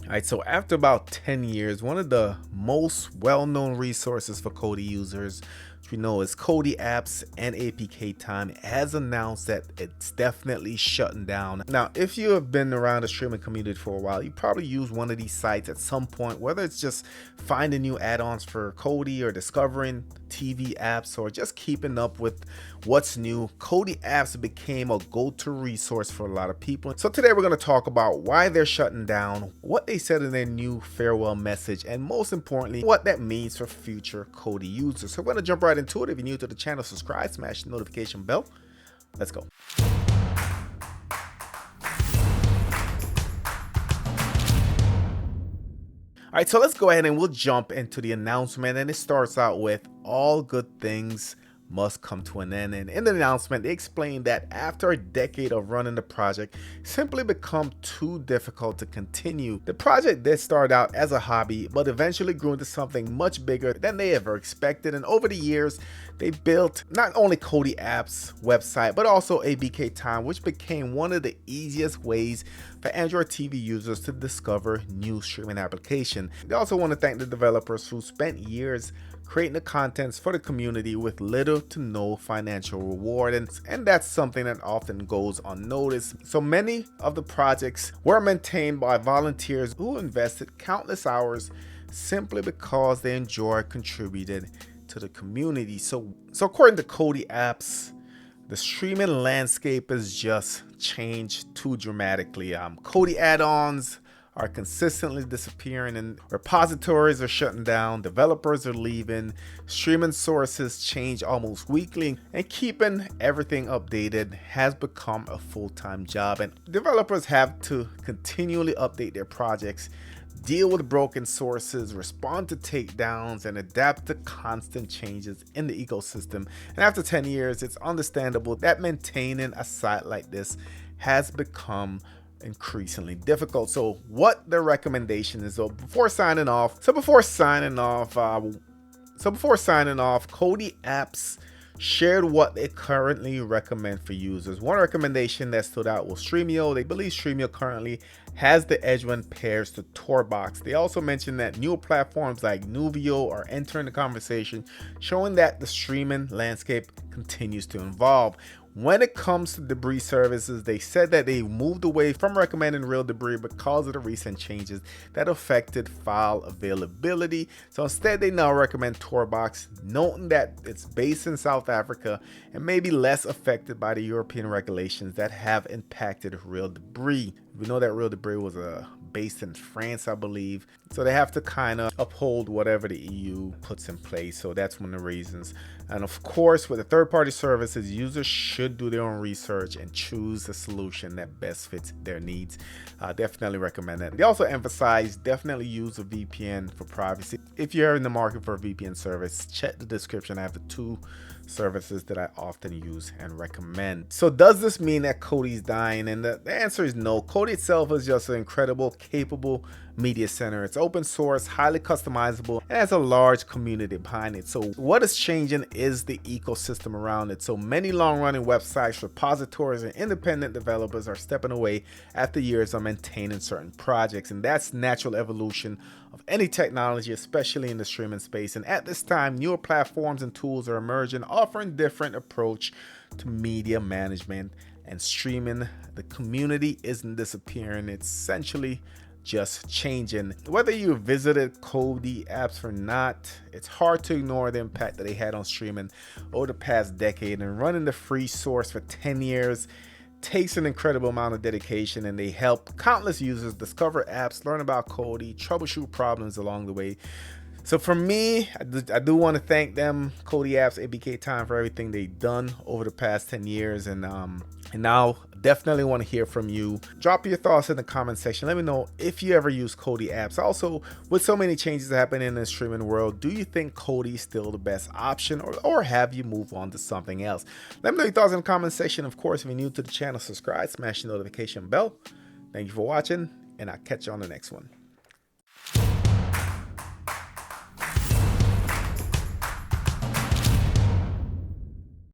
All right, so after about 10 years, one of the most well-known resources for Kodi users, which we know is KodiApps and APKTime, has announced that it's definitely shutting down. Now, if you have been around the streaming community for a while, you probably use one of these sites at some point, whether it's just finding new add-ons for Kodi or discovering TV apps or just keeping up with what's new. KodiApps became a go-to resource for a lot of people. So today we're going to talk about why they're shutting down, what they said in their new farewell message, and most importantly, what that means for future Kodi users. So we're going to jump right into it. If you're new to the channel, subscribe, smash the notification bell. Let's go. All right, so let's go ahead and we'll jump into the announcement, and it starts out with all good things must come to an end. And in the announcement, they explained that after a decade of running the project simply become too difficult to continue. The project did start out as a hobby, but eventually grew into something much bigger than they ever expected. And over the years, they built not only KodiApps website, but also APKTime, which became one of the easiest ways for Android TV users to discover new streaming applications. They also want to thank the developers who spent years creating the contents for the community with little to no financial reward, and that's something that often goes unnoticed. So many of the projects were maintained by volunteers who invested countless hours simply because they enjoy contributing to the community. So according to KodiApps, the streaming landscape has just changed too dramatically. Kodi add-ons are consistently disappearing, and repositories are shutting down, developers are leaving, streaming sources change almost weekly, and keeping everything updated has become a full-time job. And developers have to continually update their projects, deal with broken sources, respond to takedowns, and adapt to constant changes in the ecosystem. And after 10 years, it's understandable that maintaining a site like this has become increasingly difficult. So what the recommendation is, before signing off, KodiApps shared what they currently recommend for users. One recommendation that stood out was Stremio. They believe Stremio currently has the edge when pairs to Torbox. They also mentioned that newer platforms like Nuvio are entering the conversation, showing that the streaming landscape continues to evolve. When it comes to debris services, they said that they moved away from recommending real debris because of the recent changes that affected file availability. So instead, they now recommend Torbox, noting that it's based in South Africa and may be less affected by the European regulations that have impacted real debris. We know that real debris was based in France, I believe. So they have to kind of uphold whatever the EU puts in place. So that's one of the reasons. And of course, with the third-party services, users should do their own research and choose a solution that best fits their needs. Definitely recommend that. They also emphasize definitely use a VPN for privacy. If you're in the market for a VPN service, check the description. I have the two services that I often use and recommend. So does this mean that Kodi's dying? And the answer is no. Kodi itself is just an incredible, capable media center. It's open source, highly customizable, and has a large community behind it. So what is changing is the ecosystem around it. So many long-running websites, repositories, and independent developers are stepping away after years of maintaining certain projects, and that's natural evolution of any technology, especially in the streaming space. And at this time, newer platforms and tools are emerging, offering different approach to media management and streaming. The community isn't disappearing, it's essentially just changing. Whether you visited KodiApps or not, it's hard to ignore the impact that they had on streaming over the past decade. And running the free source for 10 years takes an incredible amount of dedication, and they help countless users discover apps, learn about Kodi, troubleshoot problems along the way. So for me, I do want to thank them, KodiApps, APKTime, for everything they've done over the past 10 years. And now definitely want to hear from you. Drop your thoughts in the comment section. Let me know if you ever use KodiApps. Also, with so many changes happening in the streaming world, do you think Kodi is still the best option, or have you moved on to something else? Let me know your thoughts in the comment section. Of course, if you're new to the channel, subscribe, smash the notification bell. Thank you for watching, and I'll catch you on the next one.